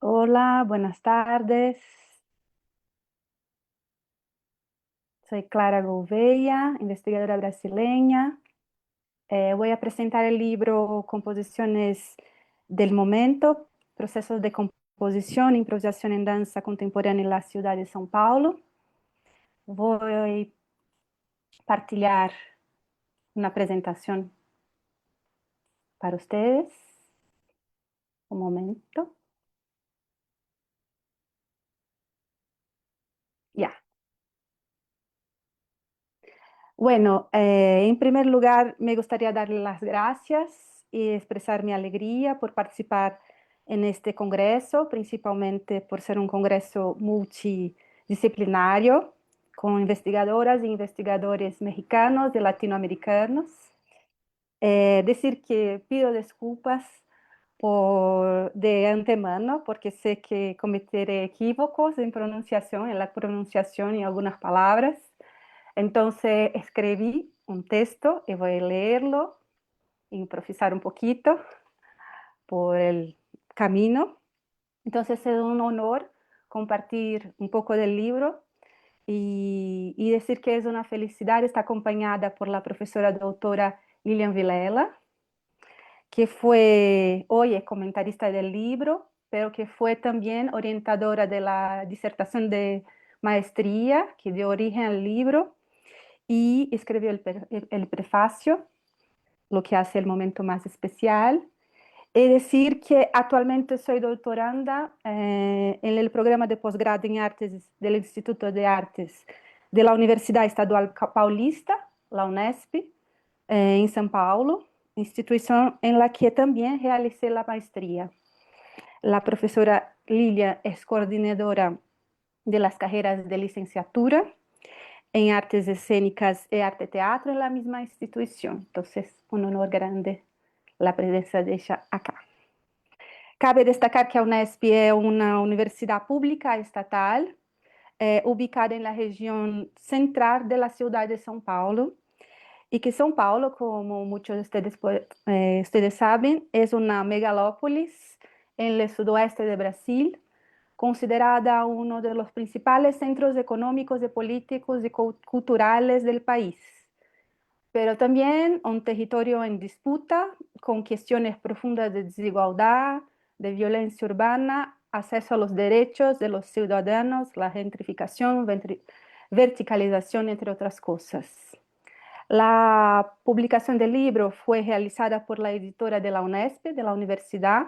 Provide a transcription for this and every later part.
Hola, buenas tardes. Soy Clara Gouveia, investigadora brasileña. Voy a presentar el libro Composiciones del Momento, Procesos de Composición, Improvisación en Danza Contemporánea en la ciudad de São Paulo. Voy a partilhar una presentación para ustedes. Un momento. Ya. Bueno, en primer lugar, me gustaría darle las gracias y expresar mi alegría por participar en este congreso, principalmente por ser un congreso multidisciplinario con investigadoras e investigadores mexicanos y latinoamericanos. Decir que pido disculpas de antemano porque sé que cometeré equívocos en la pronunciación y algunas palabras. Entonces escribí un texto y voy a leerlo, improvisar un poquito por el camino. Entonces es un honor compartir un poco del libro y decir que es una felicidad estar acompañada por la profesora doctora Lilian Vilela, que fue hoy es comentarista del libro, pero que fue también orientadora de la disertación de maestría que dio origen al libro y escribió el prefacio, lo que hace el momento más especial. Es decir, que actualmente soy doctoranda en el programa de posgrado en artes del Instituto de Artes de la Universidad Estadual Paulista, la UNESP, en São Paulo, institución en la que también realicé la maestría. La profesora Lilia es coordinadora de las carreras de licenciatura en artes escénicas y arte teatro en la misma institución. Entonces, un honor grande la presencia de ella acá. Cabe destacar que a Unesp es una universidad pública estatal ubicada en la región central de la ciudad de São Paulo y que São Paulo, como muchos de ustedes saben, es una megalópolis en el sudoeste de Brasil, considerada uno de los principales centros económicos y políticos y culturales del país, pero también un territorio en disputa con cuestiones profundas de desigualdad, de violencia urbana, acceso a los derechos de los ciudadanos, la gentrificación, verticalización, entre otras cosas. La publicación del libro fue realizada por la editora de la UNESP, de la universidad,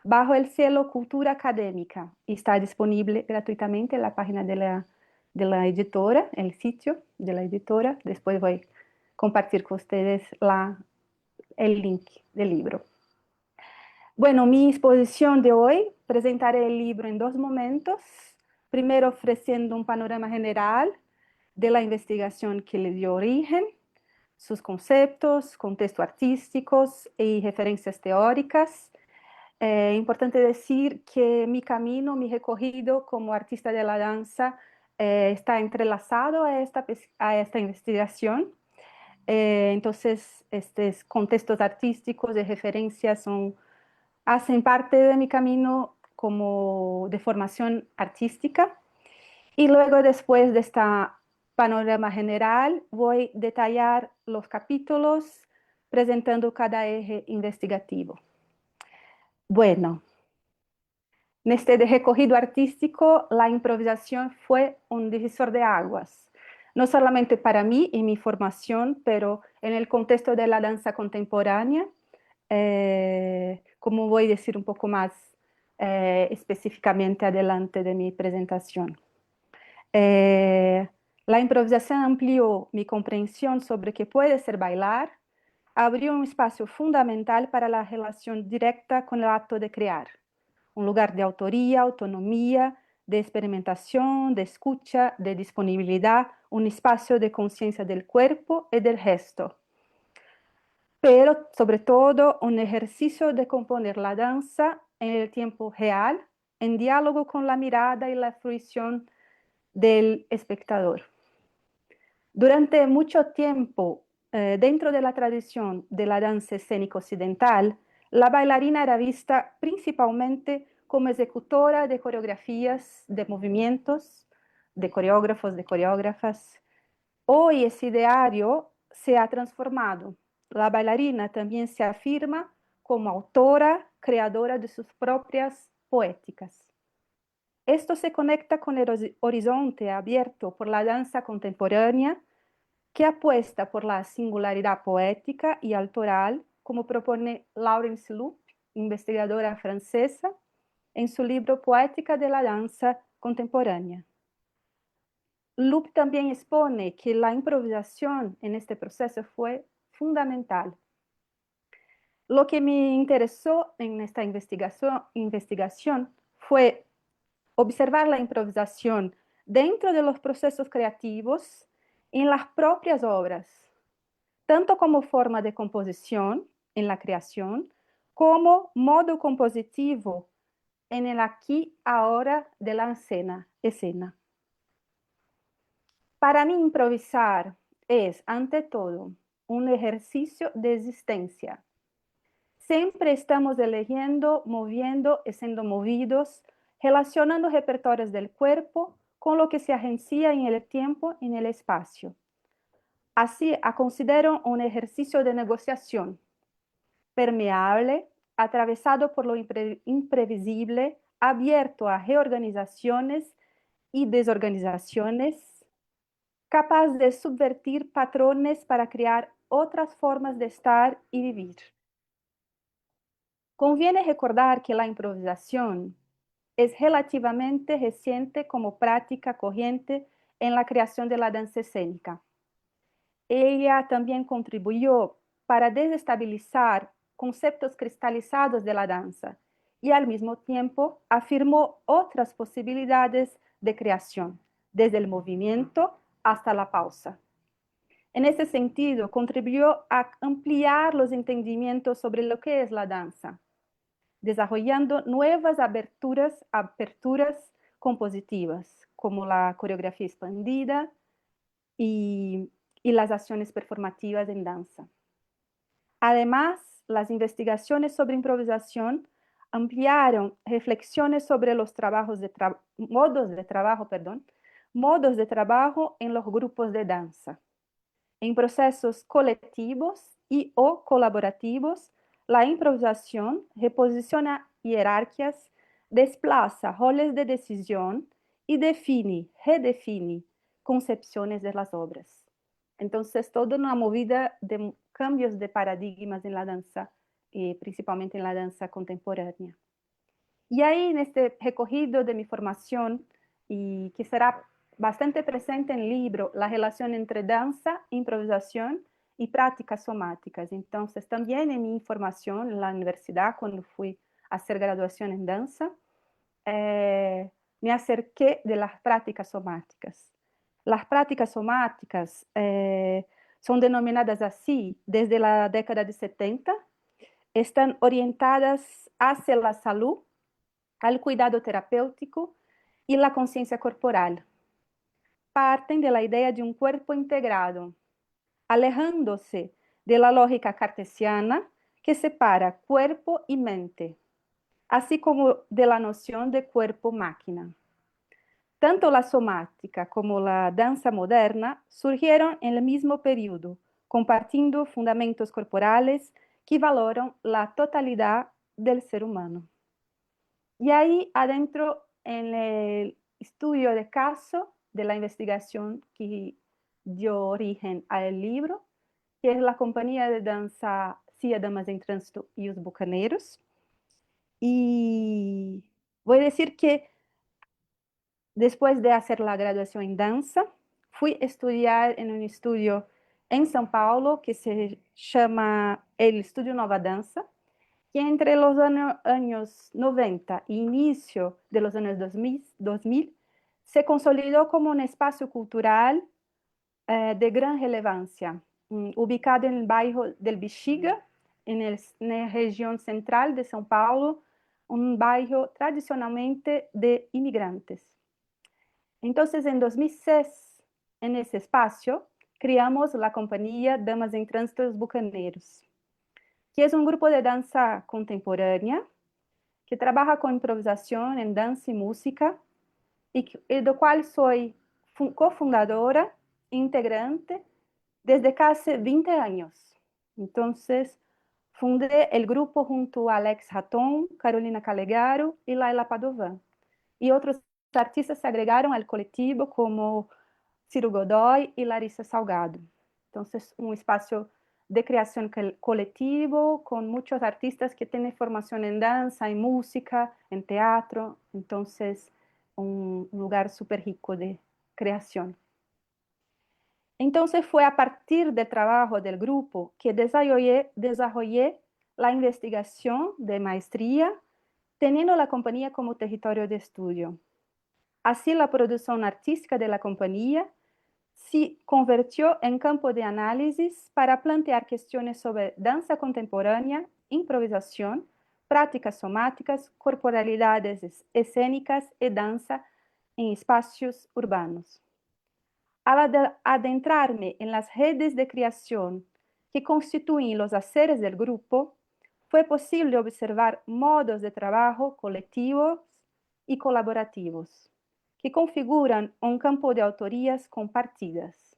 bajo el cielo Cultura Académica, y está disponible gratuitamente en la página de la editora, el sitio de la editora. Después voy a compartir con ustedes el link del libro. Bueno, mi exposición de hoy presentaré el libro en dos momentos. Primero, ofreciendo un panorama general de la investigación que le dio origen, sus conceptos, contextos artísticos y referencias teóricas. Importante decir que mi camino, mi recorrido como artista de la danza está entrelazado a esta investigación. Entonces, estos contextos artísticos y referencias hacen parte de mi camino como de formación artística. Y luego, después de esta panorama general, voy a detallar los capítulos presentando cada eje investigativo. Bueno, en este recorrido artístico, la improvisación fue un divisor de aguas, no solamente para mí y mi formación, pero en el contexto de la danza contemporánea, como voy a decir un poco más específicamente adelante de mi presentación. La improvisación amplió mi comprensión sobre qué puede ser bailar, abrió un espacio fundamental para la relación directa con el acto de crear, un lugar de autoría, autonomía, de experimentación, de escucha, de disponibilidad, un espacio de conciencia del cuerpo y del gesto, pero sobre todo un ejercicio de componer la danza en el tiempo real, en diálogo con la mirada y la fruición del espectador. Durante mucho tiempo, dentro de la tradición de la danza escénica occidental, la bailarina era vista principalmente como ejecutora de coreografías, de movimientos, de coreógrafos, de coreógrafas. Hoy ese ideario se ha transformado. La bailarina también se afirma como autora, creadora de sus propias poéticas. Esto se conecta con el horizonte abierto por la danza contemporánea, que apuesta por la singularidad poética y autoral, como propone Laurence Loop, investigadora francesa, en su libro Poética de la danza contemporánea. Loop también expone que la improvisación en este proceso fue fundamental. Lo que me interesó en esta investigación fue observar la improvisación dentro de los procesos creativos en las propias obras, tanto como forma de composición en la creación, como modo compositivo en el aquí, ahora de la escena. Para mí, improvisar es, ante todo, un ejercicio de existencia. Siempre estamos eligiendo, moviendo y siendo movidos, relacionando repertorios del cuerpo con lo que se agencia en el tiempo y en el espacio. Así, considero un ejercicio de negociación, permeable, atravesado por lo imprevisible, abierto a reorganizaciones y desorganizaciones, capaz de subvertir patrones para crear otras formas de estar y vivir. Conviene recordar que la improvisación es relativamente reciente como práctica corriente en la creación de la danza escénica. Ella también contribuyó para desestabilizar conceptos cristalizados de la danza y al mismo tiempo afirmó otras posibilidades de creación, desde el movimiento hasta la pausa. En ese sentido, contribuyó a ampliar los entendimientos sobre lo que es la danza, desarrollando nuevas aperturas compositivas, como la coreografía expandida y las acciones performativas en danza. Además, las investigaciones sobre improvisación ampliaron reflexiones sobre los modos de trabajo en los grupos de danza. En procesos colectivos y o colaborativos, la improvisación reposiciona jerarquías, desplaza roles de decisión y redefine concepciones de las obras. Entonces, toda una movida de cambios de paradigmas en la danza, principalmente en la danza contemporánea. Y ahí, en este recogido de mi formación, y que será bastante presente en el libro, la relación entre danza, improvisación y prácticas somáticas. Entonces, también en mi formación en la universidad, cuando fui a hacer graduación en danza, me acerqué de las prácticas somáticas. Las prácticas somáticas son denominadas así desde la década de 70, están orientadas hacia la salud, al cuidado terapéutico y la conciencia corporal. Parten de la idea de un cuerpo integrado, alejándose de la lógica cartesiana que separa cuerpo y mente, así como de la noción de cuerpo-máquina. Tanto la somática como la danza moderna surgieron en el mismo periodo, compartiendo fundamentos corporales que valoran la totalidad del ser humano. Y ahí adentro, en el estudio de caso de la investigación que dio origen al libro, que es la compañía de danza Cia Damas en Tránsito y los Bucaneros. Y voy a decir que después de hacer la graduación en danza, fui a estudiar en un estudio en São Paulo que se llama el Estudio Nova Danza, que entre los años 90 e inicio de los años 2000 se consolidó como un espacio cultural de gran relevancia, ubicado en el bairro del Bexiga, en la región central de São Paulo, un bairro tradicionalmente de inmigrantes. Entonces, en 2006, en ese espacio, creamos la compañía Damas en Tránsito y los Bucaneros, que es un grupo de danza contemporánea que trabaja con improvisación en danza y música y del cual soy cofundadora, integrante desde casi 20 años. Entonces, fundé el grupo junto a Alex Raton, Carolina Calegaro y Laila Padovan. Y otros artistas se agregaron al colectivo como Ciro Godoy y Larissa Salgado. Entonces, un espacio de creación colectivo con muchos artistas que tienen formación en danza, en música, en teatro. Entonces, un lugar súper rico de creación. Entonces, fue a partir del trabajo del grupo que desarrollé la investigación de maestría, teniendo la compañía como territorio de estudio. Así, la producción artística de la compañía se convirtió en campo de análisis para plantear cuestiones sobre danza contemporánea, improvisación, prácticas somáticas, corporalidades escénicas y danza en espacios urbanos. Al adentrarme en las redes de creación que constituyen los haceres del grupo, fue posible observar modos de trabajo colectivos y colaborativos que configuran un campo de autorías compartidas.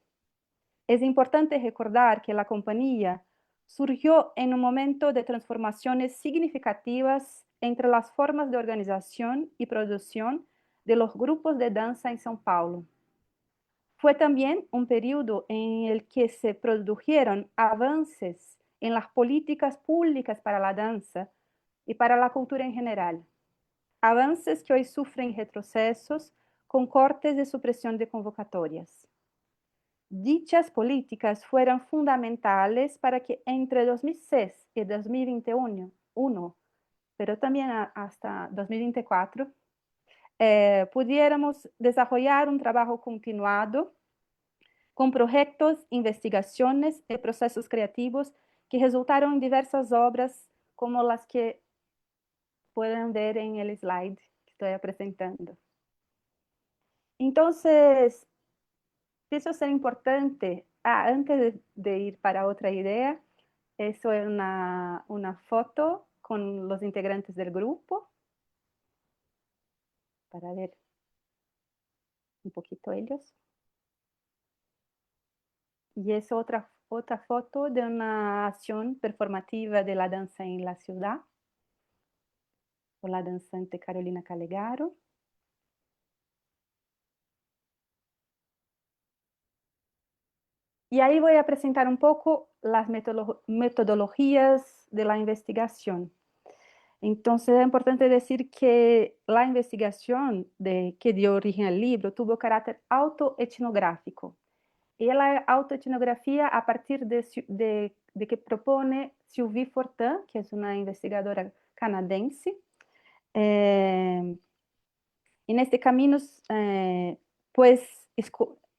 Es importante recordar que la compañía surgió en un momento de transformaciones significativas entre las formas de organización y producción de los grupos de danza en São Paulo. Fue también un periodo en el que se produjeron avances en las políticas públicas para la danza y para la cultura en general. Avances que hoy sufren retrocesos con cortes de supresión de convocatorias. Dichas políticas fueron fundamentales para que entre 2006 y 2021, pero también hasta 2024, pudiéramos desarrollar un trabajo continuado con proyectos, investigaciones y procesos creativos que resultaron en diversas obras como las que pueden ver en el slide que estoy presentando. Entonces, pienso ser importante, antes de ir para otra idea, eso es una foto con los integrantes del grupo, para ver un poquito ellos. Y es otra foto de una acción performativa de la danza en la ciudad, por la danzante Carolina Calegaro. Y ahí voy a presentar un poco las metodologías de la investigación. Entonces es importante decir que la investigación que dio origen al libro tuvo carácter autoetnográfico. Y la autoetnografía a partir de que propone Sylvie Fortin, que es una investigadora canadiense. En este camino, pues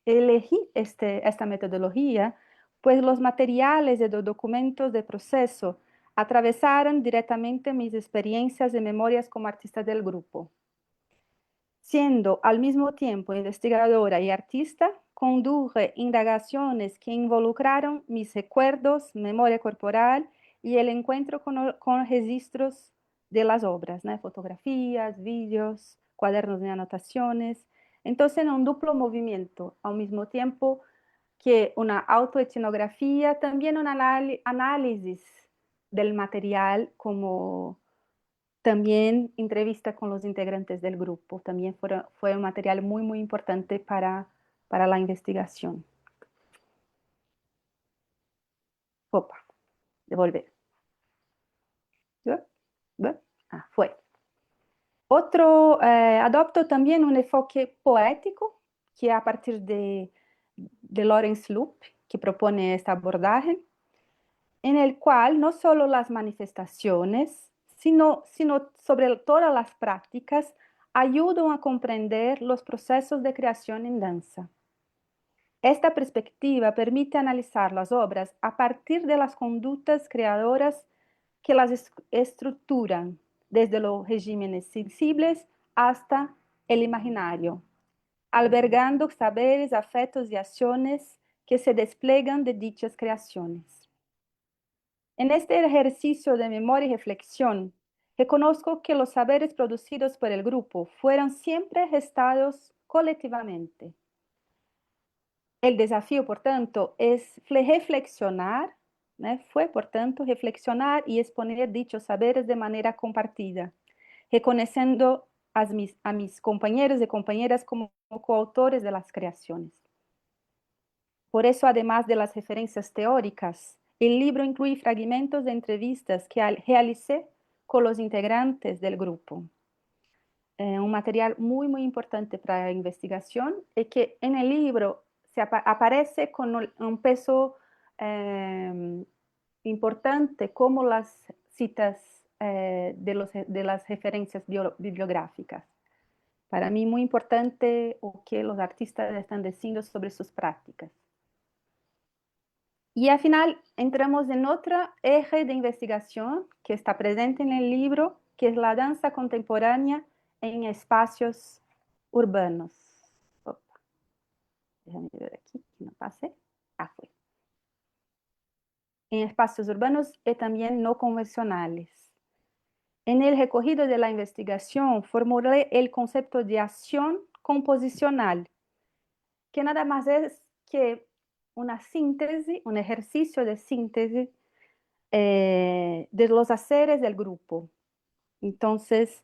elegí esta metodología, pues los materiales y los documentos de proceso atravesaron directamente mis experiencias y memorias como artista del grupo. Siendo al mismo tiempo investigadora y artista, conduje indagaciones que involucraron mis recuerdos, memoria corporal y el encuentro con registros de las obras, ¿no? Fotografías, vídeos, cuadernos de anotaciones. Entonces, en un duplo movimiento, al mismo tiempo que una autoetnografía, también un análisis del material como también entrevista con los integrantes del grupo. También fue un material muy, muy importante para la investigación. Opa, devolver. Fue. Adopto también un enfoque poético, que a partir de Lawrence Loop, que propone este abordaje, en el cual no solo las manifestaciones, sino sobre todas las prácticas, ayudan a comprender los procesos de creación en danza. Esta perspectiva permite analizar las obras a partir de las conductas creadoras que las estructuran, desde los regímenes sensibles hasta el imaginario, albergando saberes, afectos y acciones que se despliegan de dichas creaciones. En este ejercicio de memoria y reflexión, Reconozco que los saberes producidos por el grupo fueron siempre gestados colectivamente. El desafío, por tanto, es reflexionar, ¿no? Fue, por tanto, reflexionar y exponer dichos saberes de manera compartida, reconociendo a mis compañeros y compañeras como coautores de las creaciones. Por eso, además de las referencias teóricas, el libro incluye fragmentos de entrevistas que realicé con los integrantes del grupo. Un material muy, muy importante para la investigación y que en el libro aparece con un peso importante como las citas de las referencias bibliográficas. Para mí muy importante lo que los artistas están diciendo sobre sus prácticas. Y al final entramos en otro eje de investigación que está presente en el libro, que es la danza contemporánea en espacios urbanos. Opa, déjame ver aquí, que no pase. Ah, fue. En espacios urbanos y también no convencionales. En el recorrido de la investigación formulé el concepto de acción composicional, que nada más es que una síntesis, un ejercicio de síntesis de los haceres del grupo. Entonces,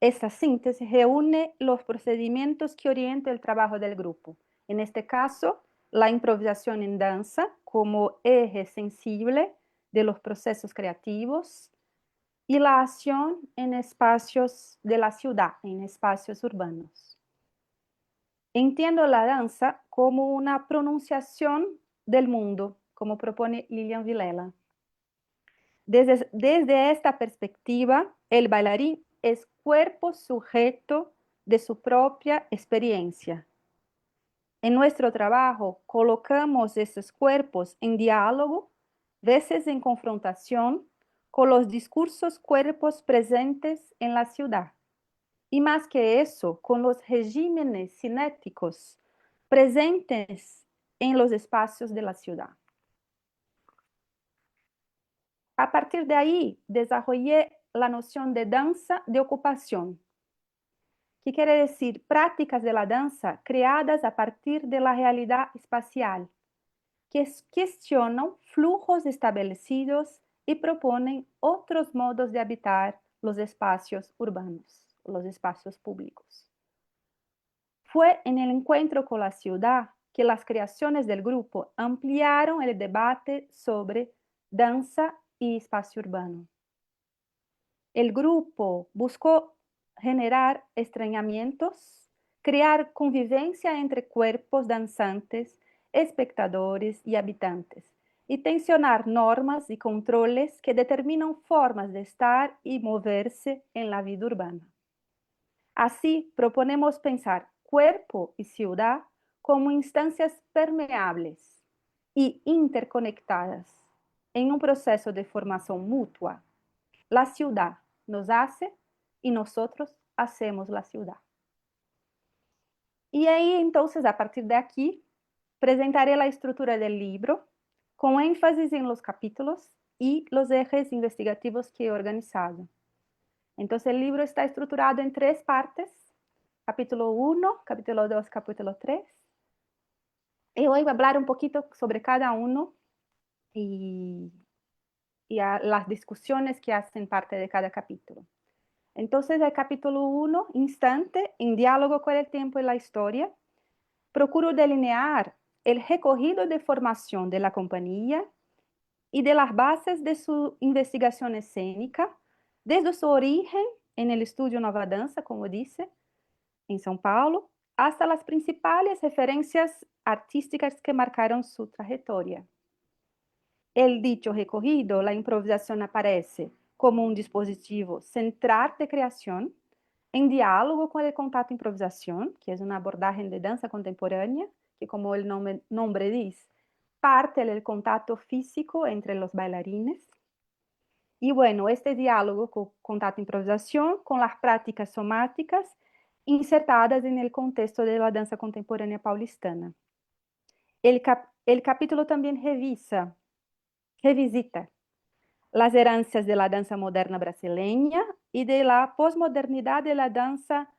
esta síntesis reúne los procedimientos que orientan el trabajo del grupo. En este caso, la improvisación en danza como eje sensible de los procesos creativos y la acción en espacios de la ciudad, en espacios urbanos. Entiendo la danza como una pronunciación del mundo, como propone Lilian Vilela. Desde esta perspectiva, el bailarín es cuerpo sujeto de su propia experiencia. En nuestro trabajo colocamos esos cuerpos en diálogo, veces en confrontación con los discursos cuerpos presentes en la ciudad. Y más que eso, con los regímenes cinéticos presentes en los espacios de la ciudad. A partir de ahí, desarrollé la noción de danza de ocupación, que quiere decir prácticas de la danza creadas a partir de la realidad espacial, que cuestionan flujos establecidos y proponen otros modos de habitar los espacios urbanos, los espacios públicos. Fue en el encuentro con la ciudad que las creaciones del grupo ampliaron el debate sobre danza y espacio urbano. El grupo buscó generar extrañamientos, crear convivencia entre cuerpos danzantes, espectadores y habitantes, y tensionar normas y controles que determinan formas de estar y moverse en la vida urbana. Así, proponemos pensar cuerpo y ciudad como instancias permeables y interconectadas en un proceso de formación mutua. La ciudad nos hace y nosotros hacemos la ciudad. Y ahí entonces, a partir de aquí, presentaré la estructura del libro con énfasis en los capítulos y los ejes investigativos que he organizado. Entonces el libro está estructurado en 3 partes, capítulo 1, capítulo 2, capítulo 3. Y hoy voy a hablar un poquito sobre cada uno y a las discusiones que hacen parte de cada capítulo. Entonces, el capítulo 1, instante, en diálogo con el tiempo y la historia, procuro delinear el recorrido de formación de la compañía y de las bases de su investigación escénica, desde su origen en el estudio Nova Danza, como dice, en São Paulo, hasta las principales referencias artísticas que marcaron su trayectoria. El dicho recorrido, la improvisación aparece como un dispositivo central de creación, en diálogo con el contacto improvisación, que es una abordaje de danza contemporánea, que como el nombre dice, parte del contacto físico entre los bailarines. Y bueno, este diálogo con contacto improvisación, con las prácticas somáticas insertadas en el contexto de la danza contemporánea paulistana. El capítulo también revisita las herencias de la danza moderna brasileña y de la posmodernidad de la danza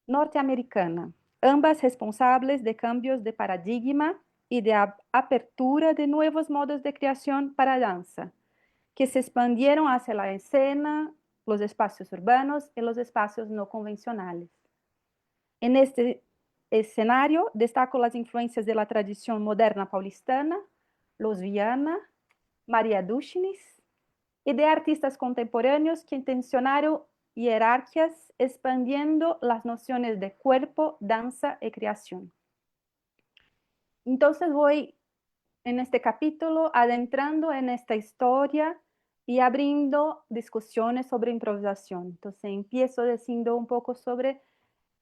norteamericana, ambas responsables de cambios de paradigma y de apertura de nuevos modos de creación para danza, que se expandieron hacia la escena, los espacios urbanos y los espacios no convencionales. En este escenario destaco las influencias de la tradición moderna paulistana, Los Viana, María Dushnis, y de artistas contemporáneos que intencionaron jerarquías expandiendo las nociones de cuerpo, danza y creación. Entonces voy en este capítulo adentrando en esta historia y abriendo discusiones sobre improvisación. Entonces empiezo diciendo un poco sobre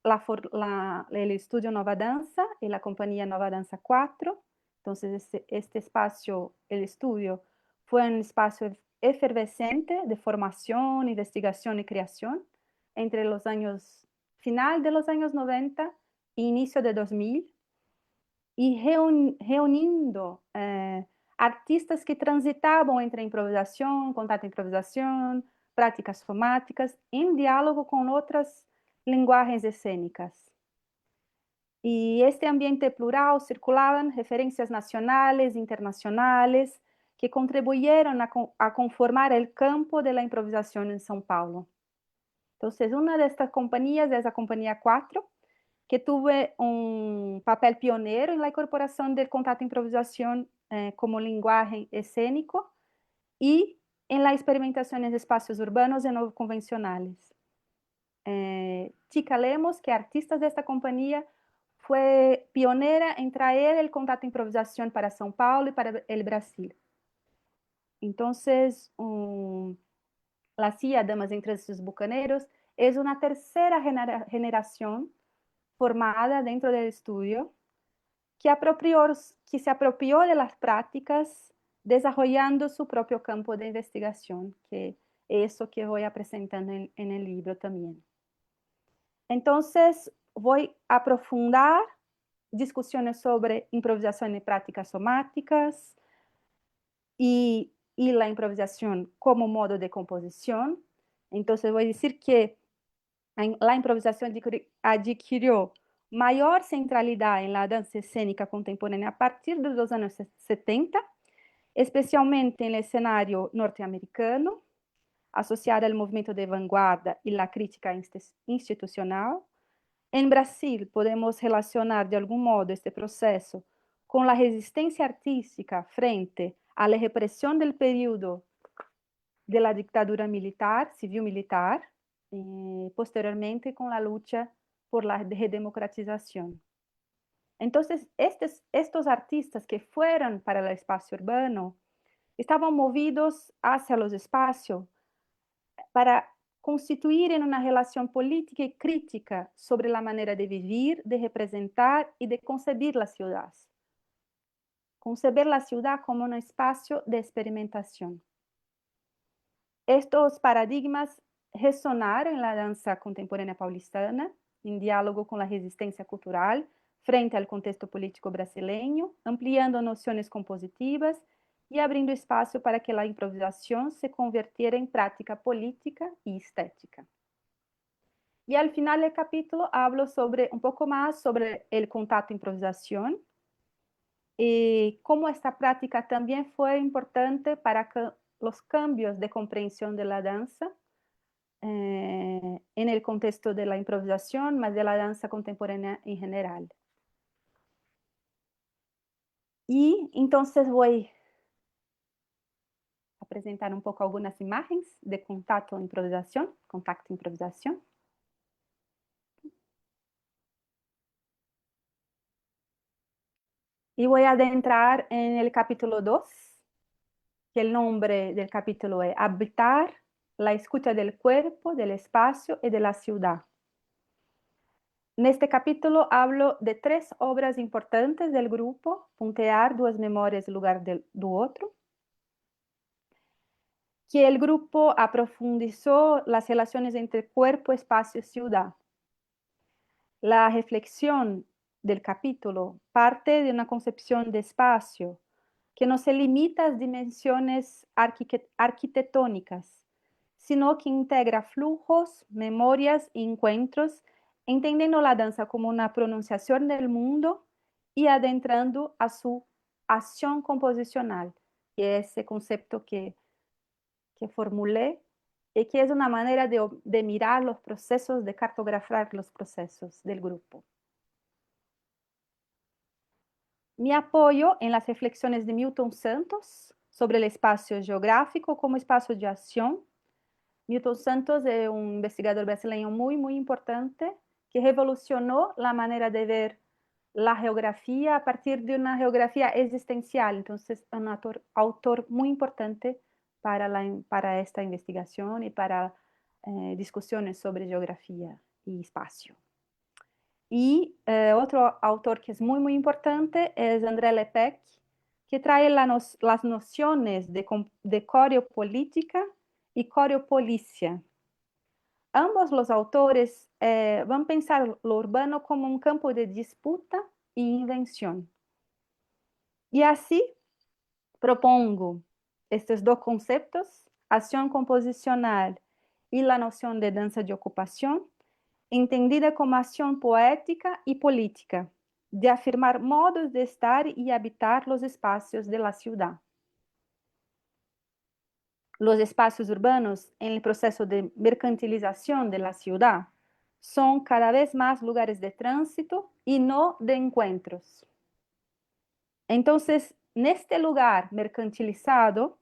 el estudio Nova Danza y la compañía Nova Danza 4. Entonces este espacio, el estudio, fue un espacio efervescente de formación, investigación y creación entre los años, final de los años 90 e inicio de 2000, y reuniendo artistas que transitaban entre improvisación, contato improvisación, prácticas somáticas, en diálogo con otras lenguajes escénicas. Y este ambiente plural circulaban referencias nacionales, internacionales, que contribuyeron a conformar el campo de la improvisación en São Paulo. Entonces, una de estas compañías es la Compañía 4, que tuve un papel pionero en la incorporación del contato improvisación como lenguaje escénico y en la experimentación en espacios urbanos y no convencionales. Chica Lemos, que es artista de esta compañía, fue pionera en traer el contato improvisación para São Paulo y para el Brasil. Entonces, la CIA Damas entre sus Bucaneros es una tercera generación formada dentro del estudio que se apropió de las prácticas desarrollando su propio campo de investigación, que es eso que voy a presentar en el libro también. Entonces, voy a aprofundar discusiones sobre improvisación y prácticas somáticas y la improvisación como modo de composición. Entonces, voy a decir que la improvisación adquirió mayor centralidad en la danza escénica contemporánea a partir de los años 70, especialmente en el escenario norteamericano, asociada al movimiento de vanguardia y la crítica institucional. En Brasil, podemos relacionar de algún modo este proceso con la resistencia artística frente a la represión del periodo de la dictadura militar, civil-militar, posteriormente con la lucha por la redemocratización. Entonces, estos artistas que fueron para el espacio urbano estaban movidos hacia los espacios para constituir en una relación política y crítica sobre la manera de vivir, de representar y de concebir la ciudad. Conceber la ciudad como un espacio de experimentación. Estos paradigmas resonaron en la danza contemporánea paulistana, en diálogo con la resistencia cultural frente al contexto político brasileño, ampliando nociones compositivas y abriendo espacio para que la improvisación se convirtiera en práctica política y estética. Y al final del capítulo hablo un poco más sobre el contacto improvisación y cómo esta práctica también fue importante para los cambios de comprensión de la danza en el contexto de la improvisación, más de la danza contemporánea en general. Y entonces voy a presentar un poco algunas imágenes de contacto improvisación. Y voy a adentrar en el capítulo 2, que el nombre del capítulo es Habitar, la escucha del cuerpo, del espacio y de la ciudad. En este capítulo hablo de 3 obras importantes del grupo, Puntear, Duas Memórias, Lugar do Outro, que el grupo aprofundizó las relaciones entre cuerpo, espacio y ciudad. La reflexión del capítulo parte de una concepción de espacio que no se limita a las dimensiones arquitectónicas, sino que integra flujos, memorias y encuentros, entendiendo la danza como una pronunciación del mundo y adentrando a su acción composicional, que es ese concepto que formulé y que es una manera de mirar los procesos, de cartografar los procesos del grupo. Me apoyo en las reflexiones de Milton Santos sobre el espacio geográfico como espacio de acción. Milton Santos es un investigador brasileño muy, muy importante que revolucionó la manera de ver la geografía a partir de una geografía existencial. Entonces, un autor muy importante para esta investigación y para discusiones sobre geografía y espacio. Y otro autor que es muy, muy importante es André Lepec, que trae las nociones de coreopolítica y coreopolicia. Ambos los autores van a pensar lo urbano como un campo de disputa e invención. Y así propongo estos dos conceptos, acción composicional y la noción de danza de ocupación, entendida como acción poética y política, de afirmar modos de estar y habitar los espacios de la ciudad. Los espacios urbanos en el proceso de mercantilización de la ciudad son cada vez más lugares de tránsito y no de encuentros. Entonces, en este lugar mercantilizado,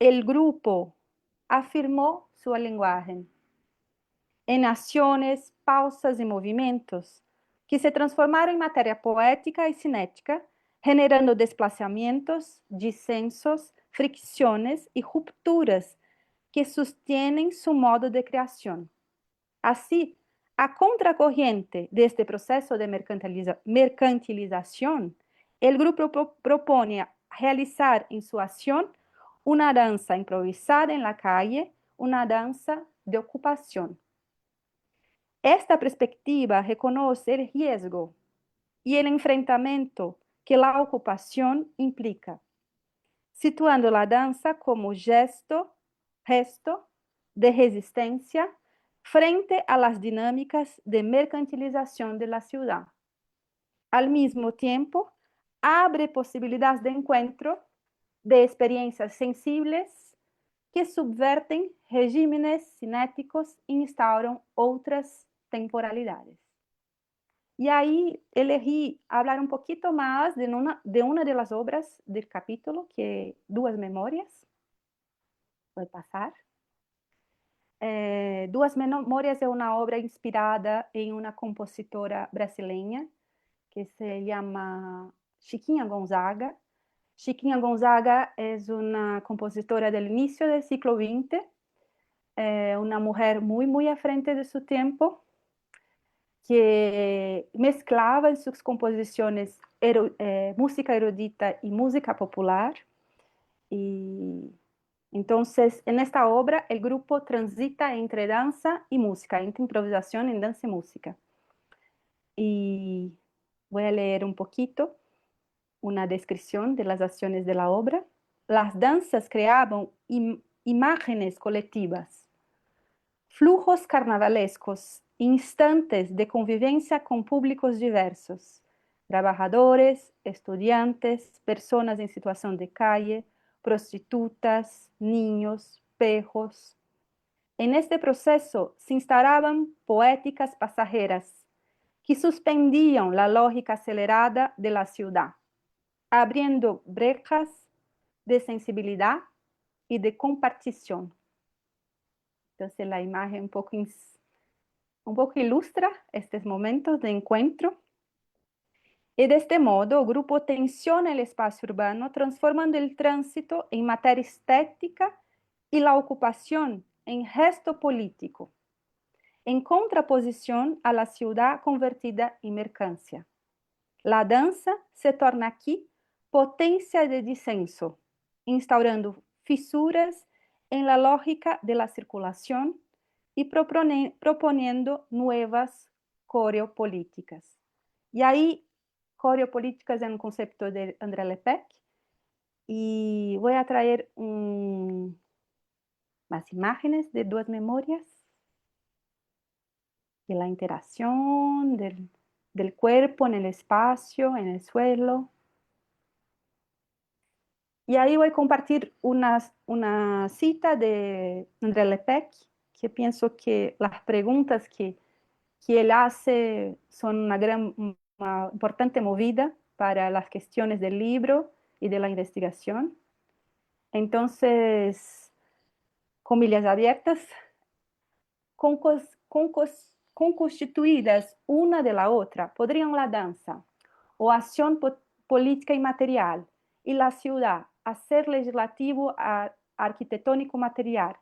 el grupo afirmó su lenguaje en acciones, pausas y movimientos que se transformaron en materia poética y cinética, generando desplazamientos, disensos, fricciones y rupturas que sostienen su modo de creación. Así, a contracorriente de este proceso de mercantilización, el grupo propone realizar en su acción una danza improvisada en la calle, una danza de ocupación. Esta perspectiva reconoce el riesgo y el enfrentamiento que la ocupación implica, situando la danza como gesto de resistencia frente a las dinámicas de mercantilización de la ciudad. Al mismo tiempo, abre posibilidades de encuentro de experiencias sensibles que subverten regímenes cinéticos e instauran otras temporalidades. Y ahí elegí hablar un poquito más de una de las obras del capítulo, que Duas Memorias. Voy a pasar. Duas Memorias es una obra inspirada en una compositora brasileña que se llama Chiquinha Gonzaga. Chiquinha Gonzaga es una compositora del inicio del siglo XX, una mujer muy, muy a frente de su tiempo, que mezclaba en sus composiciones música erudita y música popular. Y entonces, en esta obra, el grupo transita entre danza y música, entre improvisación en danza y música. Y voy a leer un poquito una descripción de las acciones de la obra. Las danzas creaban imágenes colectivas, flujos carnavalescos, instantes de convivencia con públicos diversos, trabajadores, estudiantes, personas en situación de calle, prostitutas, niños, pejos. En este proceso se instalaban poéticas pasajeras que suspendían la lógica acelerada de la ciudad, abriendo brechas de sensibilidad y de compartición. Entonces la imagen un poco ilustra estos momentos de encuentro. Y de este modo, el grupo tensiona el espacio urbano, transformando el tránsito en materia estética y la ocupación en gesto político, en contraposición a la ciudad convertida en mercancía. La danza se torna aquí potencia de disenso, instaurando fisuras en la lógica de la circulación y proponiendo nuevas coreopolíticas. Y ahí, coreopolíticas es un concepto de André Lepec, y voy a traer más imágenes de dos memorias, de la interacción del cuerpo en el espacio, en el suelo. Y ahí voy a compartir una cita de André Lepec, que pienso que las preguntas que él hace son una importante movida para las cuestiones del libro y de la investigación. Entonces, comillas abiertas, constituidas una de la otra, podrían la danza o acción política y material y la ciudad, hacer legislativo arquitectónico material,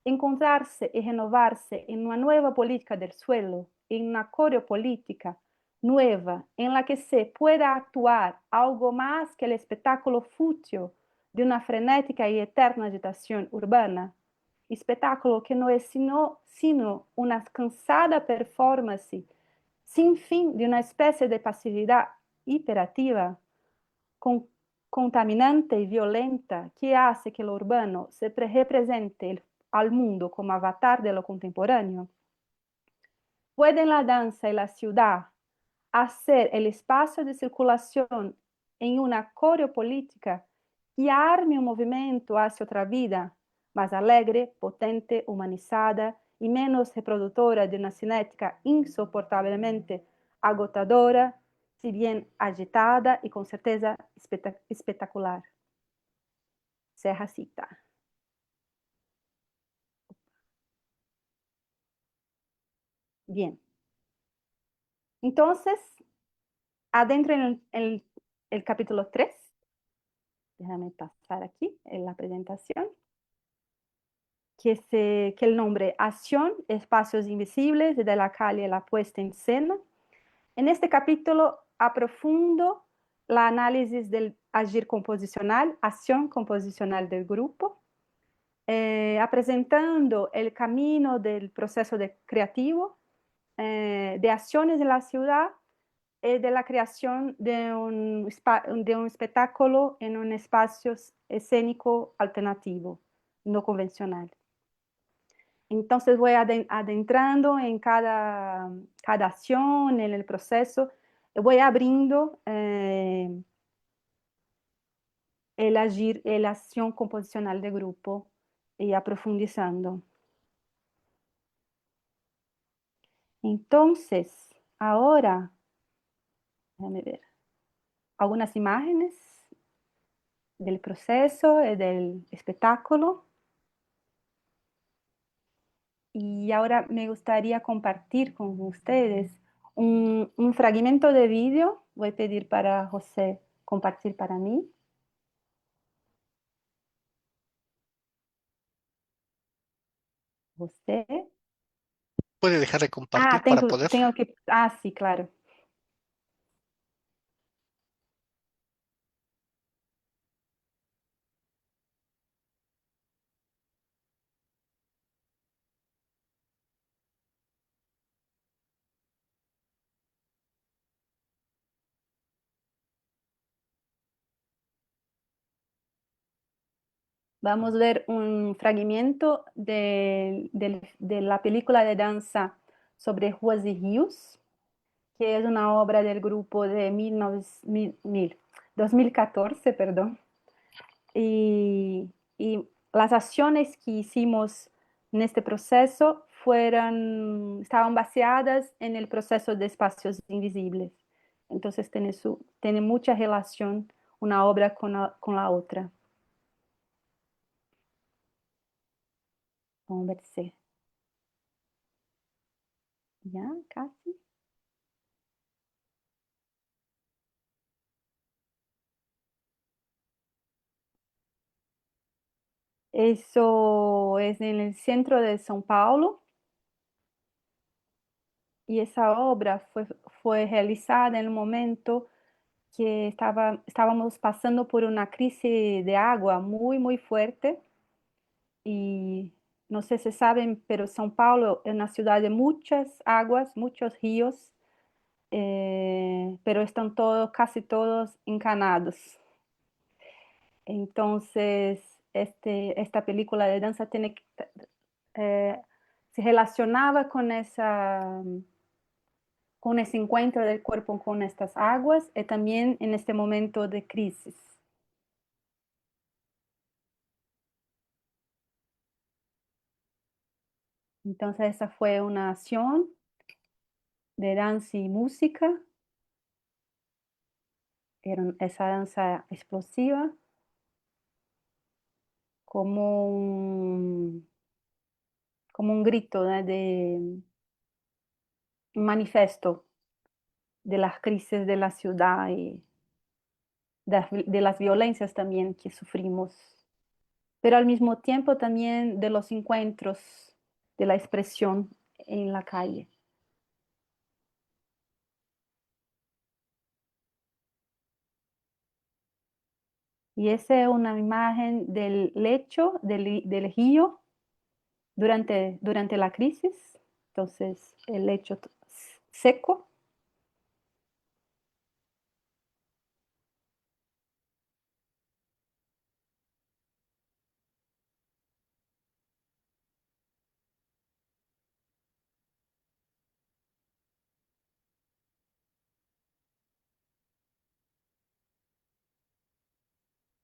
encontrarse y renovarse en una nueva política del suelo, en una coreopolítica nueva, en la que se pueda actuar algo más que el espectáculo fútil de una frenética y eterna agitación urbana, espetáculo que no es sino una cansada performance sin fin de una especie de pasividad hiperativa, con, contaminante y violenta, que hace que lo urbano se represente al mundo como avatar de lo contemporáneo. ¿Pueden la danza y la ciudad hacer el espacio de circulación en una coreopolítica que arme un movimiento hacia otra vida, más alegre, potente, humanizada y menos reproductora de una cinética insoportablemente agotadora, si bien agitada y con certeza espectacular? Serra cita. Bien. Entonces, adentro en el capítulo 3, déjame pasar aquí en la presentación, que el nombre Acción, Espacios Invisibles, de la calle La Puesta en Escena. En este capítulo aprofundo la análisis del agir composicional, acción composicional del grupo, presentando el camino del proceso creativo, de acciones en la ciudad y de la creación de un espectáculo en un espacio escénico alternativo, no convencional. Entonces voy adentrando en cada acción, en el proceso, voy abriendo el agir, la acción composicional de grupo y aprofundizando. Entonces, ahora, déjame ver, algunas imágenes del proceso y del espectáculo. Y ahora me gustaría compartir con ustedes un fragmento de vídeo. Voy a pedir para José compartir para mí. José. Puede dejar de Ah, compartir para poder. tengo que... Ah, sí, claro. Vamos a ver un fragmento de la película de danza sobre Ruas y Ríos, que es una obra del grupo de 2014, perdón. Y las acciones que hicimos en este proceso estaban basadas en el proceso de espacios invisibles. Entonces tiene mucha relación una obra con la otra. Vamos ver si. Ya, casi. Eso es en el centro de São Paulo. Y esa obra fue realizada en un momento que estábamos pasando por una crisis de agua muy, muy fuerte. Y no sé si saben, pero São Paulo es una ciudad de muchas aguas, muchos ríos, pero están casi todos encanados. Entonces, esta película de danza eh, se relacionaba con ese encuentro del cuerpo con estas aguas y también en este momento de crisis. Entonces, esa fue una acción de danza y música. Esa danza explosiva como como un grito, ¿no? De un manifiesto de las crisis de la ciudad y de las violencias también que sufrimos, pero al mismo tiempo también de los encuentros, de la expresión en la calle. Y esa es una imagen del lecho, del río durante la crisis. Entonces, el lecho seco.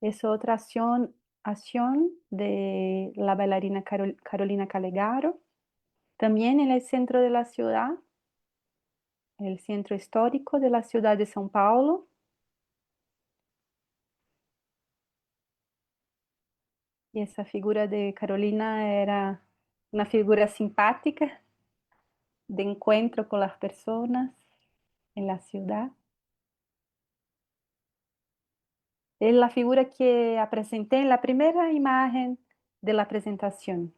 Es otra acción de la bailarina Carolina Calegaro. También en el centro de la ciudad, el centro histórico de la ciudad de São Paulo. Y esa figura de Carolina era una figura simpática de encuentro con las personas en la ciudad. Es la figura que presenté en la primera imagen de la presentación.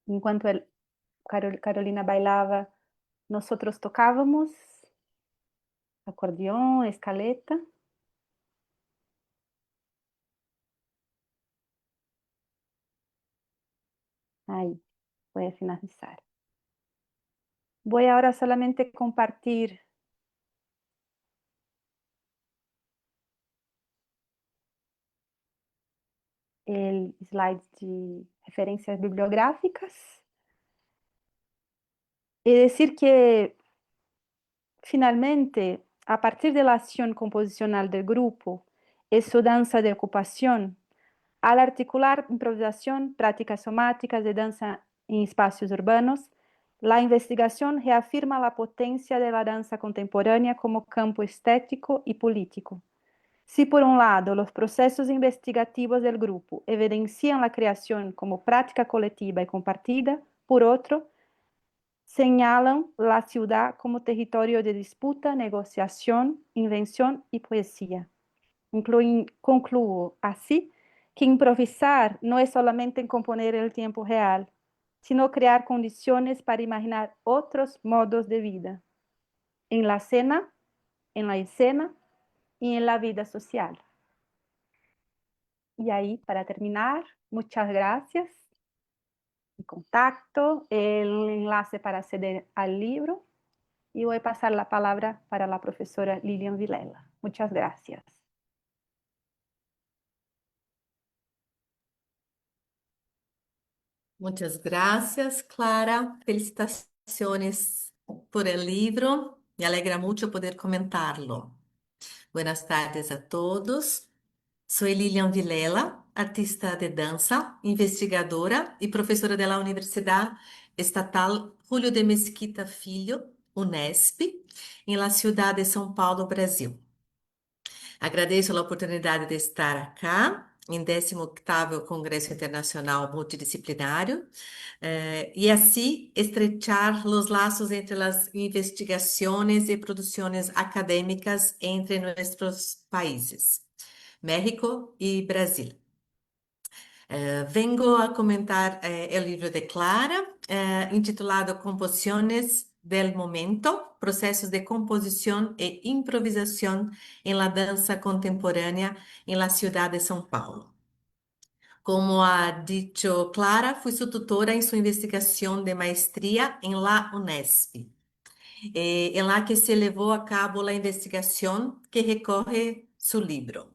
En cuanto Carolina bailaba, nosotros tocábamos acordeón, escaleta. Ahí, voy a finalizar. Voy ahora solamente compartir el slide de referencias bibliográficas y decir que finalmente, a partir de la acción composicional del grupo y su danza de ocupación, al articular improvisación, prácticas somáticas de danza en espacios urbanos, la investigación reafirma la potencia de la danza contemporánea como campo estético y político. Si por un lado los procesos investigativos del grupo evidencian la creación como práctica colectiva y compartida, por otro, señalan la ciudad como territorio de disputa, negociación, invención y poesía. Concluyo así que improvisar no es solamente componer el tiempo real, sino crear condiciones para imaginar otros modos de vida en la escena, y en la vida social. Y ahí, para terminar, muchas gracias. Mi contacto, el enlace para acceder al libro. Y voy a pasar la palabra para la profesora Lilian Vilela. Muchas gracias. Muchas gracias, Clara. Felicitaciones por el libro. Me alegra mucho poder comentarlo. Buenas tardes a todos. Soy Lilian Vilela, artista de danza, investigadora y profesora de la Universidad Estatal Julio de Mesquita Filho, Unesp, en la ciudad de São Paulo, Brasil. Agradeço a oportunidade de estar acá, em 18º Congresso Internacional Multidisciplinário, e assim estrechar os laços entre as investigações e produções acadêmicas entre nossos países, México e Brasil. Vengo a comentar o livro de Clara, intitulado Composições del Momento, Processos de Composição e Improvisação em la Dança Contemporânea em la Ciudad de São Paulo. Como ha dicho Clara, fui sua tutora em sua investigação de maestria em la Unesp, em la que se levou a cabo a investigação que recorre seu livro.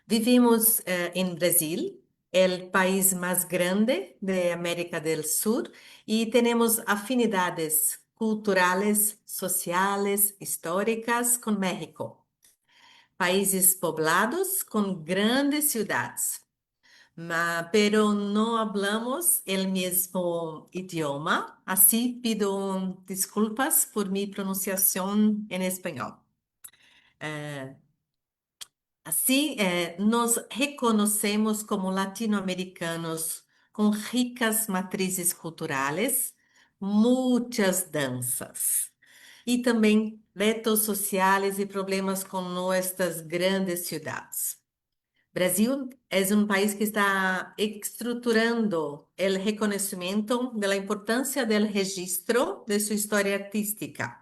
Vivimos em Brasil, el país más grande de América del Sur, y tenemos afinidades culturales, sociales, históricas con México. Países poblados con grandes ciudades, pero no hablamos el mismo idioma, así pido disculpas por mi pronunciación en español. Assim, nos reconhecemos como latino-americanos com ricas matrizes culturais, muitas danças e também retos sociais e problemas com nossas grandes cidades. Brasil é um país que está estruturando o reconhecimento da importância do registro de sua história artística.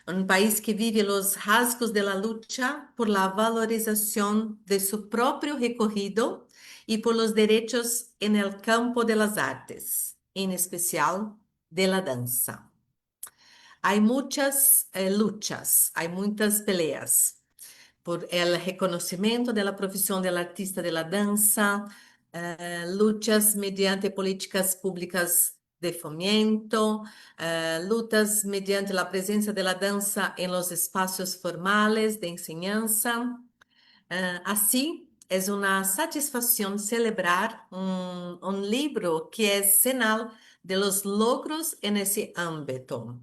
Um país que vive os rasgos da luta por la valorização de seu próprio recorrido e por los derechos en el campo de las artes, em especial de la dança. Há muitas lutas, há muitas peleas por el reconhecimento da profissão del artista de la dança, lutas mediante políticas públicas de fomento, lutas mediante a presença da dança em los espaços formales de enseñanza. Assim, é uma satisfação celebrar um livro que é sinal de los logros en ese ámbito.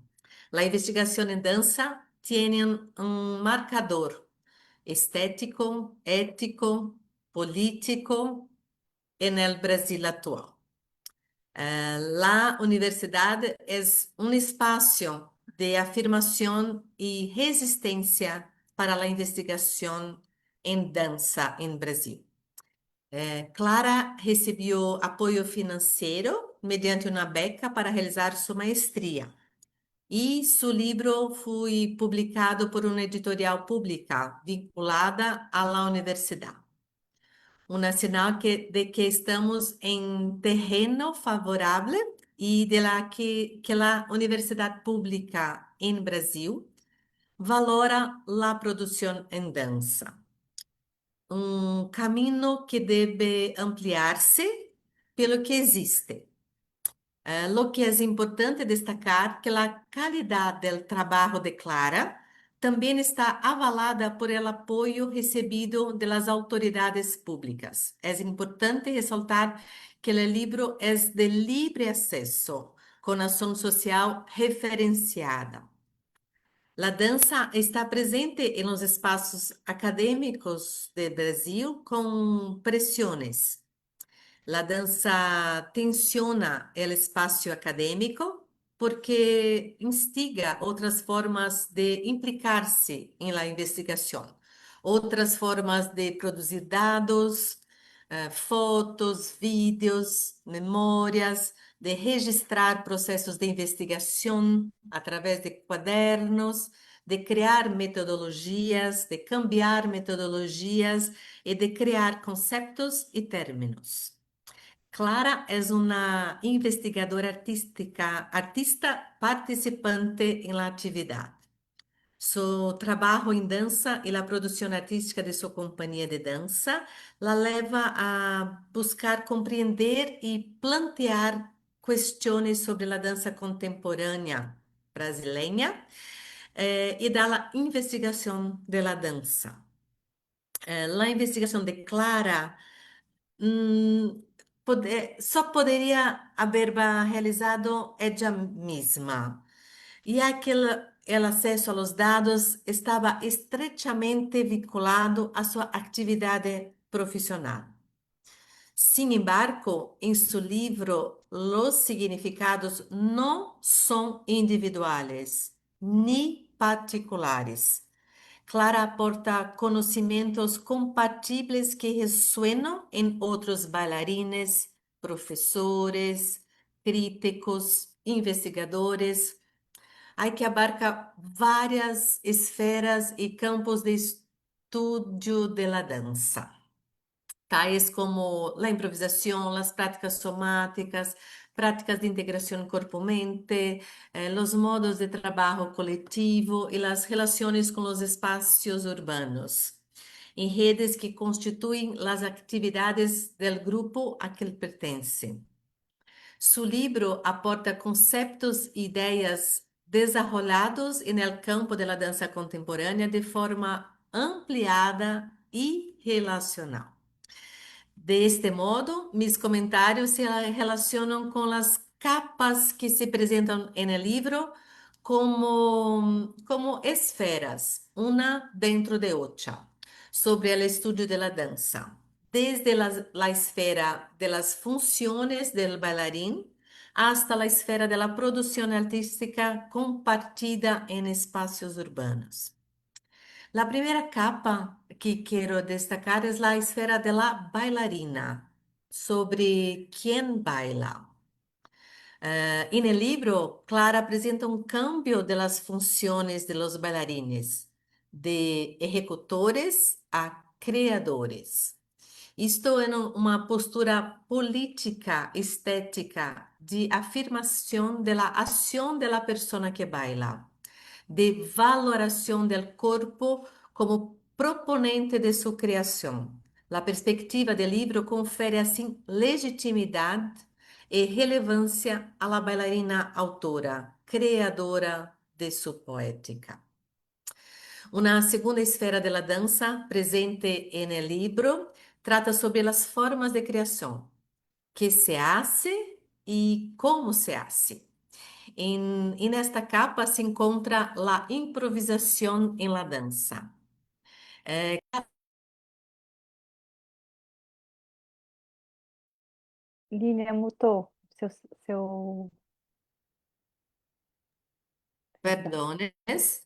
La investigação em dança tiene um marcador estético, ético, político en el Brasil atual. La universidade é um espaço de afirmação e resistência para a investigação em dança em Brasil. Clara recebeu apoio financeiro mediante uma beca para realizar sua maestria. E seu livro foi publicado por uma editorial pública vinculada à universidade. Sinal de que estamos em terreno favorável e de que a universidade pública em Brasil valora a produção em dança. Caminho que deve ampliar-se pelo que existe. Lo que é importante destacar que a qualidade do trabalho de Clara também está avalada por el apoio recebido das autoridades públicas. É importante ressaltar que o livro é de livre acesso, com ação social referenciada. A dança está presente em los espaços acadêmicos do Brasil com pressões. A dança tensiona o espaço acadêmico porque instiga outras formas de implicar-se em la investigação, outras formas de produzir dados, fotos, vídeos, memórias, de registrar processos de investigação através de quadernos, de criar metodologias, de cambiar metodologias e de criar conceitos e términos. Clara é uma investigadora artista participante em la atividade. Seu trabalho em dança e a produção artística de sua companhia de dança la leva a buscar compreender e plantear questões sobre a dança contemporânea brasileira e da investigação da dança. A investigação de Clara só poderia haver realizado ela mesma, já que o acesso aos dados estava estrechamente vinculado à sua atividade profissional. Sin embargo, em seu livro, os significados não são individuais, nem particulares. Clara aporta conhecimentos compatíveis que ressoam em outros bailarines, professores, críticos, investigadores. Hay que abarca várias esferas e campos de estudio de la dança, tais como a improvisação, as práticas somáticas, práticas de integração corpo-mente, os modos de trabalho coletivo e as relações com os espaços urbanos, em redes que constituem as atividades do grupo a que ele pertence. Su libro aporta conceptos e ideias desarrollados en el campo de la danza contemporánea de forma ampliada y relacional. De este modo, mis comentarios se relacionam com as capas que se apresentam no livro como esferas, uma dentro de outra, sobre o estudo da dança, desde la esfera de las funciones del bailarín hasta la esfera de la producción artística compartida en espacios urbanos. La primera capa que quiero destacar es la esfera de la bailarina, sobre quién baila. En el libro, Clara presenta un cambio de las funciones de los bailarines, de ejecutores a creadores. Isto é uma postura política, estética, de afirmação da ação da pessoa que baila, de valoração do corpo como proponente de sua criação. A perspectiva do livro confere assim legitimidade e relevância à bailarina autora, criadora de sua poética. Uma segunda esfera da dança presente no livro trata sobre as formas de criação, que se hace e como se hace. En esta capa se encontra a improvisação em la dança. Lilian mutou seu... Perdão. Perdones,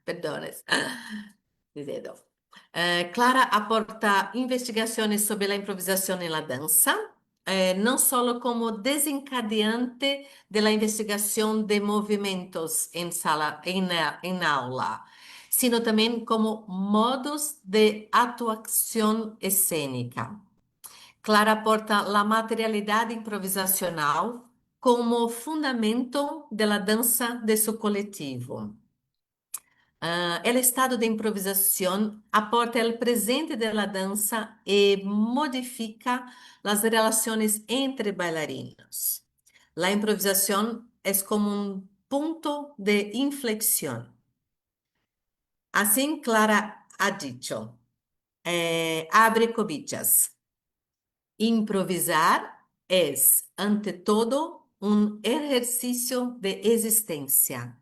perdones. Dizendo. Clara aporta investigações sobre a improvisação em la dança, não só como desencadeante de la investigação de movimentos em sala, em aula, sino também como modos de atuação escênica. Clara aporta a materialidade improvisacional como fundamento da dança de seu coletivo. El estado de improvisação aporta o presente da dança e modifica as relações entre bailarinos. A improvisação é como um ponto de inflexão. Assim, Clara ha dicho, abre comillas, improvisar es, ante todo, un ejercicio de existencia.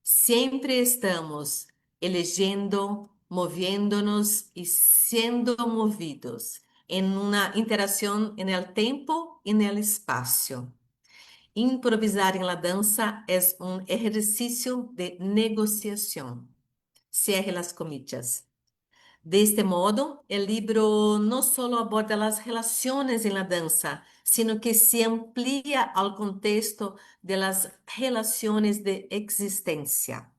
Siempre estamos eligiendo, moviéndonos y siendo movidos en una interacción en el tiempo y en el espacio. Improvisar en la danza es un ejercicio de negociación. Cierre las comillas. De este modo, o livro não só aborda as relações na dança, sino que se amplia ao contexto das relações de existência.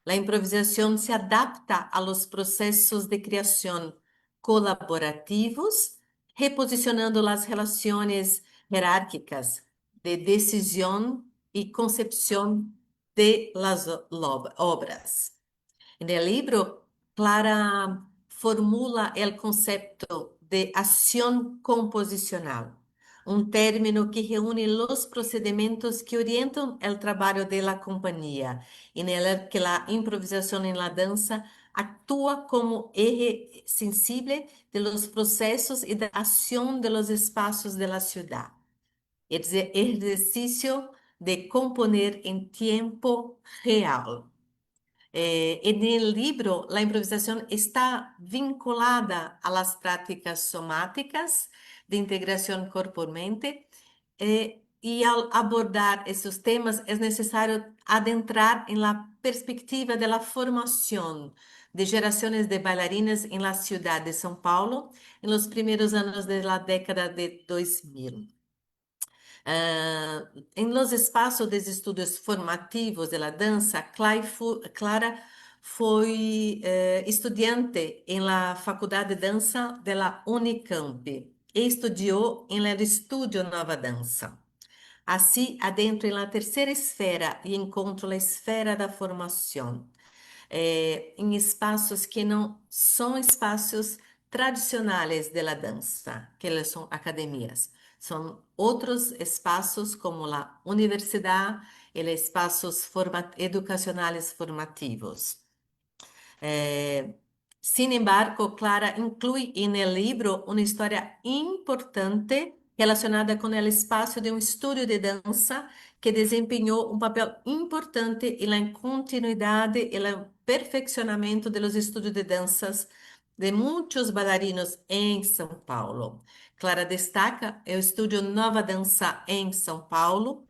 A improvisação se adapta a los processos de criação colaborativos, reposicionando as relações hierárquicas de decisão e concepção de las obras. En el libro, Clara formula el concepto de acción composicional, un término que reúne los procedimientos que orientan el trabajo de la compañía, en el que la improvisación en la danza actúa como eje sensible de los procesos y de acción de los espacios de la ciudad. Es el ejercicio de componer en tiempo real. En el libro, la improvisación está vinculada a las prácticas somáticas de integración corpo-mente y al abordar esos temas es necesario adentrar en la perspectiva de la formación de geraciones de bailarinas en la ciudad de São Paulo en los primeros años de la década de 2000. Em los espaços de estudos formativos da dança, Clara foi estudante em la Faculdade de Dança da Unicamp e estudou em el Estúdio Nova Dança. Assim, adentro em la terceira esfera e encontro a esfera da formação, em espaços que não são espaços tradicionais da dança, que elas são academias. São outros espaços como a universidade e espaços educacionais formativos. Sin embargo, Clara inclui no livro uma história importante relacionada com o espaço de um estúdio de dança que desempenhou um papel importante na continuidade e no perfeccionamento dos estúdios de danças de muitos bailarinos em São Paulo. Clara destaca o Estúdio Nova Dança em São Paulo,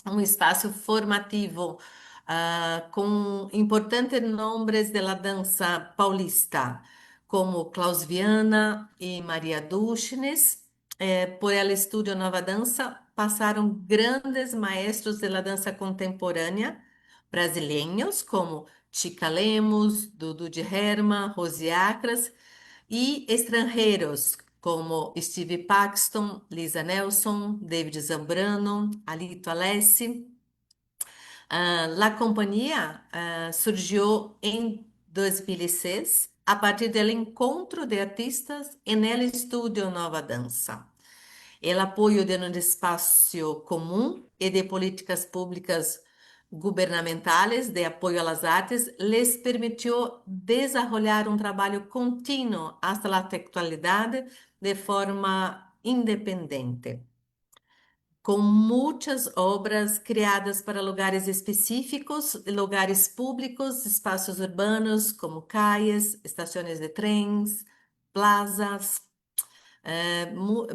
um espaço formativo com importantes nomes da dança paulista, como Klaus Viana e Maria Dushnes. Por el Estúdio Nova Dança passaram grandes maestros da dança contemporânea brasileiros, como Chica Lemos, Dudu de Herma, Rosi Acras, e estrangeiros, como Steve Paxton, Lisa Nelson, David Zambrano, Alito Alessi. La companhia surgiu em 2006 a partir do encontro de artistas en el Estúdio Nova Dança. O apoio de um espaço comum e de políticas públicas gubernamentales de apoio às artes les permitiu desenvolver um trabalho contínuo hasta a atualidade de forma independente, com muitas obras criadas para lugares específicos, lugares públicos, espaços urbanos como calles, estações de trens, plazas.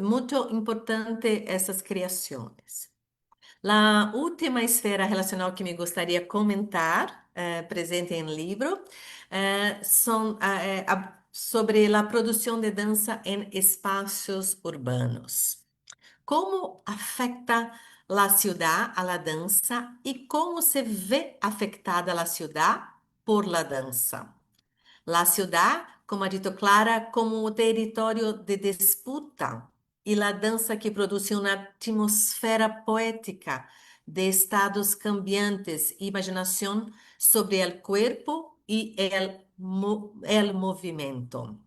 Muito importante essas criações. A última esfera relacional que me gostaria de comentar, presente em livro, são sobre a produção de dança em espaços urbanos. Como afeta a cidade a la dança e como se vê afetada a cidade por la dança. La ciudad, como ha dito Clara, como um território de disputa e a dança que produz uma atmosfera poética de estados cambiantes e imaginação sobre o corpo e el movimento.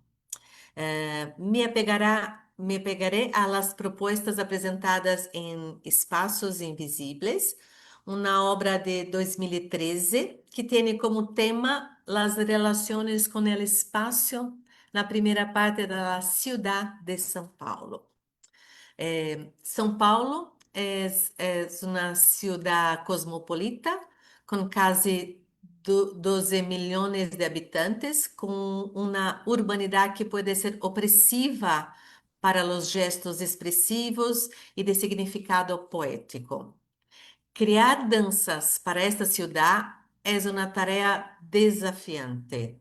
Me pegaré a las propuestas apresentadas em Espaços Invisíveis, uma obra de 2013 que tem como tema as relações com o espaço na primeira parte da cidade de São Paulo. São Paulo é uma cidade cosmopolita com quase 12 milhões de habitantes, com uma urbanidade que pode ser opressiva para os gestos expressivos e de significado poético. Criar danças para esta cidade é uma tarefa desafiante,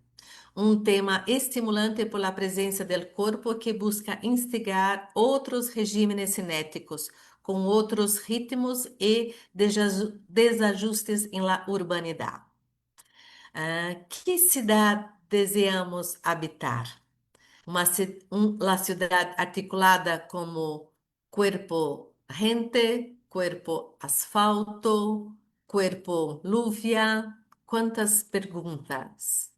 um tema estimulante por la presença do corpo que busca instigar outros regimes cinéticos com outros ritmos e desajustes em la urbanidade. Que cidade desejamos habitar? Uma cidade articulada como corpo gente, corpo asfalto, corpo lluvia. Quantas perguntas!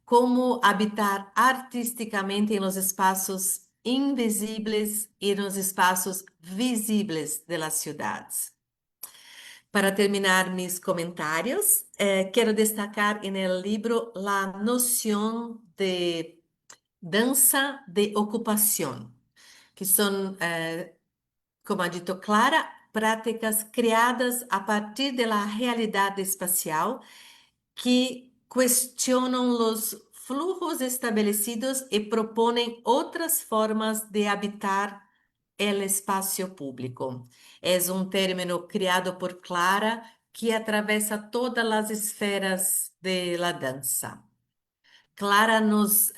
Como habitar artisticamente nos espaços invisíveis e nos espaços visíveis das cidades? Para terminar mis comentários, quero destacar no livro a noção de dança de ocupação, que são, como ha dito Clara, práticas criadas a partir da realidade espacial que questionam os fluxos estabelecidos e propõem outras formas de habitar o espaço público. É um término criado por Clara que atravessa todas as esferas da dança. Clara nos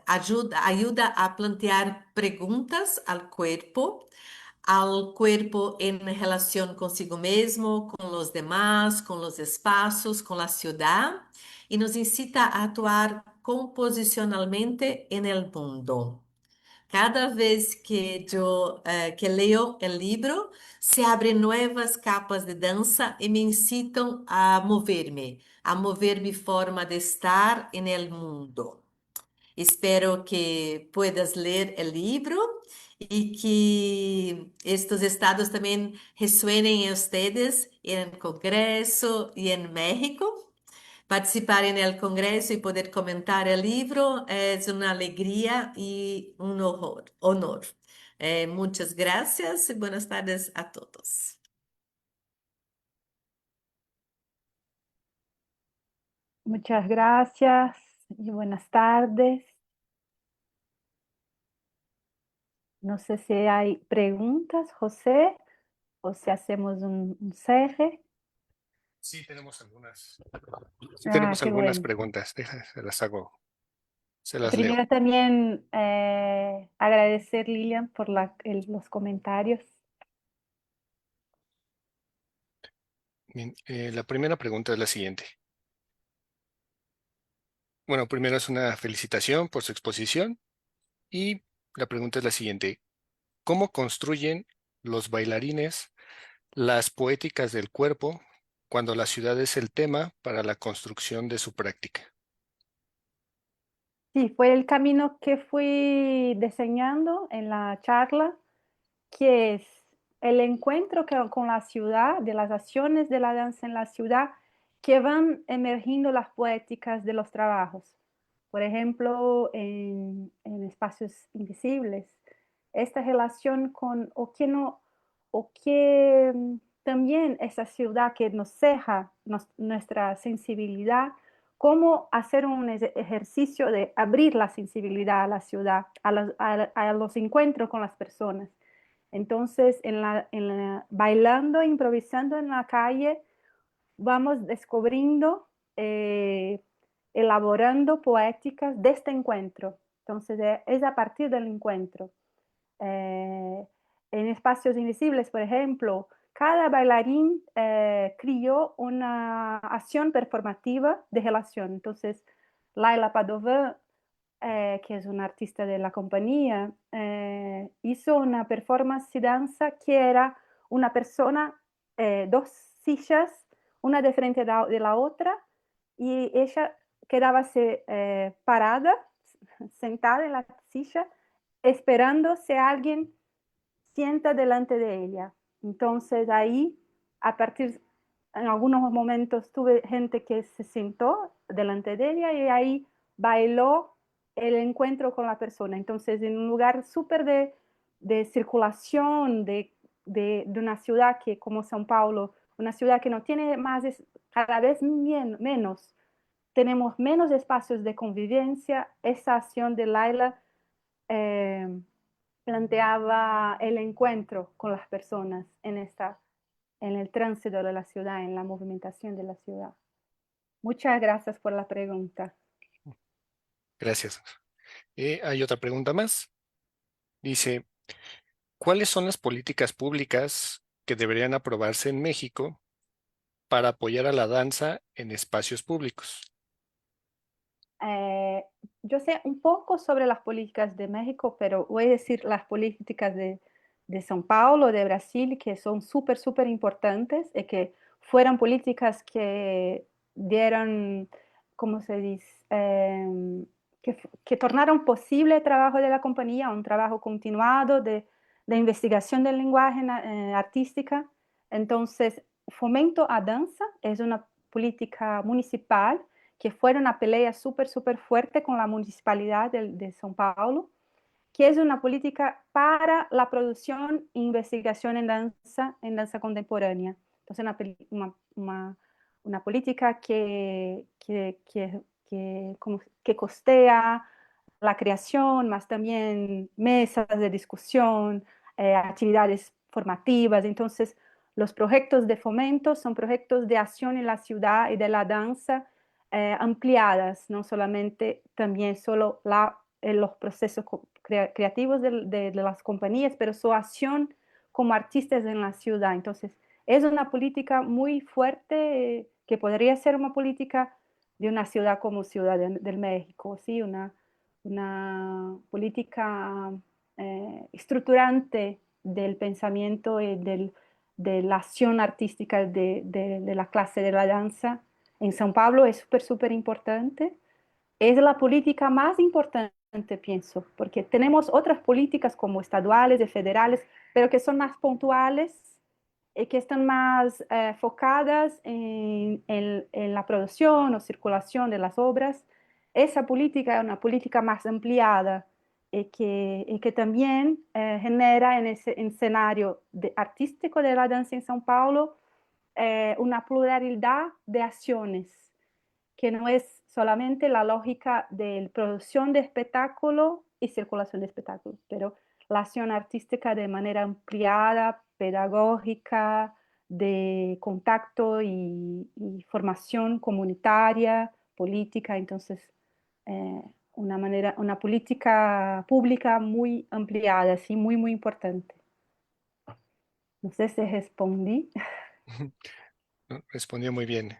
ayuda a plantear preguntas al cuerpo en relación consigo mesmo, con los demás, con los espacios, con la ciudad, y nos incita a actuar composicionalmente en el mundo. Cada vez que yo que leo el libro, se abren nuevas capas de danza y me incitan a mover mi forma de estar en el mundo. Espero que puedas leer el libro y que estos estados también resuenen en ustedes en el Congreso y en México. Participar en el Congreso y poder comentar el libro es una alegría y un honor. Muchas gracias y buenas tardes a todos. Muchas gracias y buenas tardes. No sé si hay preguntas, José, o si hacemos un cierre. Sí, tenemos algunas. Sí, Ah, tenemos qué algunas bueno. preguntas. Se las hago, se las leo. Primero también agradecer, Lilian, por los comentarios. Bien, la primera pregunta es la siguiente. Bueno, primero es una felicitación por su exposición y la pregunta es la siguiente. ¿Cómo construyen los bailarines las poéticas del cuerpo cuando la ciudad es el tema para la construcción de su práctica? Sí, fue el camino que fui diseñando en la charla, que es el encuentro con la ciudad, de las acciones de la danza en la ciudad, que van emergiendo las poéticas de los trabajos. Por ejemplo, en espacios invisibles, esta relación con o que no, o que también esa ciudad que nos ceja nuestra sensibilidad, cómo hacer un ejercicio de abrir la sensibilidad a la ciudad, a los encuentros con las personas. Entonces, bailando, improvisando en la calle, vamos descubriendo, elaborando poéticas de este encuentro. Entonces, es a partir del encuentro. Eh, en espacios invisibles, por ejemplo, cada bailarín crió una acción performativa de relación. Entonces, Laila Padová, que es una artista de la compañía, hizo una performance de danza que era una persona, dos sillas, una de frente de la otra, y ella quedaba parada, sentada en la silla, esperando si alguien sienta delante de ella. Entonces ahí, a partir, en algunos momentos tuve gente que se sentó delante de ella y ahí bailó el encuentro con la persona. Entonces, en un lugar súper de circulación, de una ciudad que, como São Paulo, una ciudad que no tiene más, cada vez menos, tenemos menos espacios de convivencia. Esa acción de Laila planteaba el encuentro con las personas en el tránsito de la ciudad, en la movimentación de la ciudad. Muchas gracias por la pregunta. Gracias. Hay otra pregunta más. Dice, ¿cuáles son las políticas públicas que deberían aprobarse en México para apoyar a la danza en espacios públicos? Eh, yo sé un poco sobre las políticas de México, pero voy a decir las políticas de São Paulo, de Brasil, que son súper, súper importantes y que fueron políticas que dieron, ¿cómo se dice? Que tornaron posible el trabajo de la compañía, un trabajo continuado de investigación del lenguaje artística. Entonces, fomento a danza es una política municipal que fue una pelea súper, súper fuerte con la municipalidad de São Paulo, que es una política para la producción e investigación en danza contemporánea. Entonces, una política que costea la creación, más también mesas de discusión, actividades formativas. Entonces, los proyectos de fomento son proyectos de acción en la ciudad y de la danza ampliadas, no solamente también solo los procesos creativos de las compañías, pero su acción como artistas en la ciudad. Entonces, es una política muy fuerte que podría ser una política de una ciudad como Ciudad del México, ¿sí? Una política estructurante del pensamiento y de la acción artística de la clase de la danza en São Paulo es súper, súper importante. Es la política más importante, pienso, porque tenemos otras políticas como estaduales y federales, pero que son más puntuales y que están más focadas en la producción o circulación de las obras. Esa política es una política más ampliada y que también genera en ese escenario artístico de la danza en São Paulo una pluralidad de acciones, que no es solamente la lógica de producción de espectáculo y circulación de espectáculos, pero la acción artística de manera ampliada, pedagógica, de contacto y formación comunitaria, política. Entonces, una política pública muy ampliada, sí, muy, muy importante. No sé si respondí. ¿No? Respondió muy bien.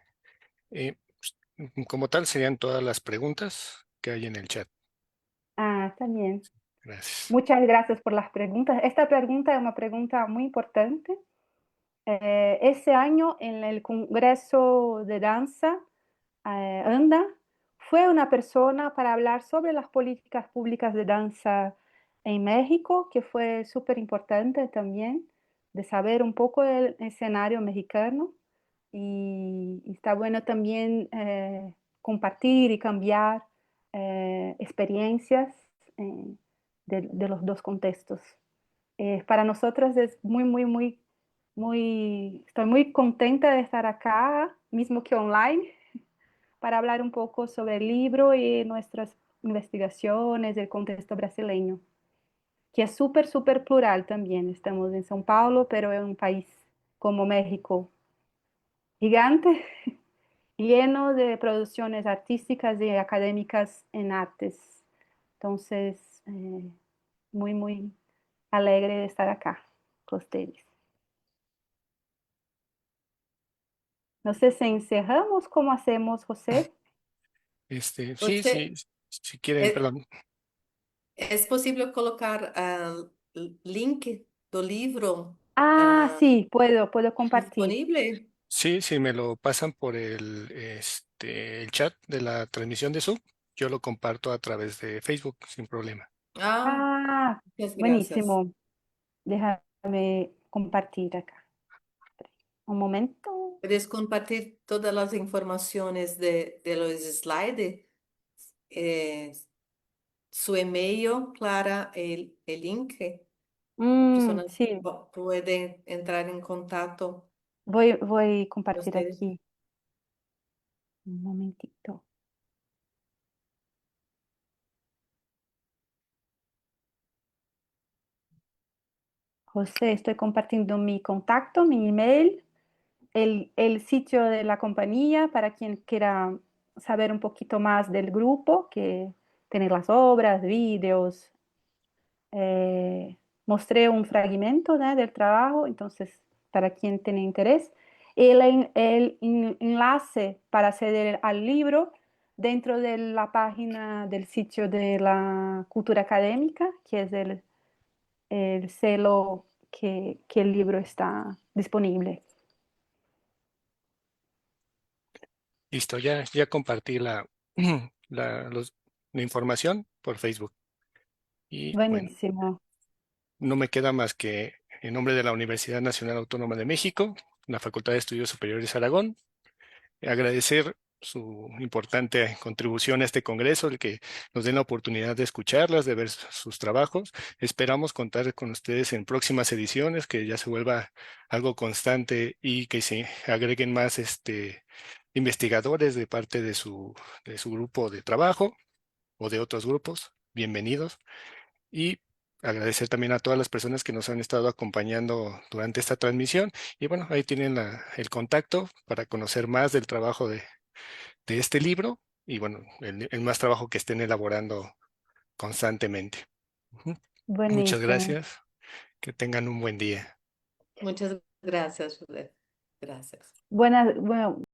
Como tal, serían todas las preguntas que hay en el chat. Ah, también. Gracias. Muchas gracias por las preguntas. Esta pregunta es una pregunta muy importante. Ese año en el Congreso de Danza, ANDA, fue una persona para hablar sobre las políticas públicas de danza en México, que fue súper importante también, de saber un poco del escenario mexicano. Y está bueno también compartir y cambiar experiencias eh, de los dos contextos. Para nosotros es muy, muy, muy, muy, estoy muy contenta de estar acá, mismo que online, para hablar un poco sobre el libro y nuestras investigaciones del contexto brasileño, que es súper, súper plural también. Estamos en São Paulo, pero es un país como México gigante, lleno de producciones artísticas y académicas en artes. Entonces, muy, muy alegre de estar acá con ustedes. No sé si encerramos, ¿cómo hacemos, José? Sí, Você, sí, si quieren, é, perdón. é possível colocar link do livro Ah, ah, sí, puedo compartir. disponível? Sí, si me lo pasan por el chat de la transmisión de Zoom, yo lo comparto a través de Facebook sin problema. Ah, Ah, muchas gracias. buenísimo. Déjame compartir acá. Un momento. Puedes compartir todas las informaciones de los slides, eh, su email, Clara, el link. Personas Sí, pueden entrar en contacto voy a con compartir ustedes. aquí. Un momentito. José, estoy compartiendo mi contacto, mi email, el sitio de la compañía para quien quiera saber un poquito más del grupo, que tiene las obras, vídeos. Mostré un fragmento, ¿no?, del trabajo, entonces, para quien tiene interés. El enlace para acceder al libro dentro de la página del sitio de la cultura académica, que es el celo que el libro está disponible. Listo, ya compartí la, los- la información por Facebook. Y bueno, Buenísimo. no me queda más que en nombre de la Universidad Nacional Autónoma de México, la Facultad de Estudios Superiores Aragón, agradecer su importante contribución a este congreso, el que nos den la oportunidad de escucharlas, de ver sus trabajos. Esperamos contar con ustedes en próximas ediciones, que ya se vuelva algo constante y que se agreguen más investigadores de parte de su grupo de trabajo o de otros grupos. Bienvenidos. Y agradecer también a todas las personas que nos han estado acompañando durante esta transmisión. Y bueno, ahí tienen el contacto para conocer más del trabajo de de este libro y bueno, el más trabajo que estén elaborando constantemente. Ujú. Muchas Buenísimo. gracias. Que tengan un buen día. Muchas gracias, José. Gracias. Buenas, bueno,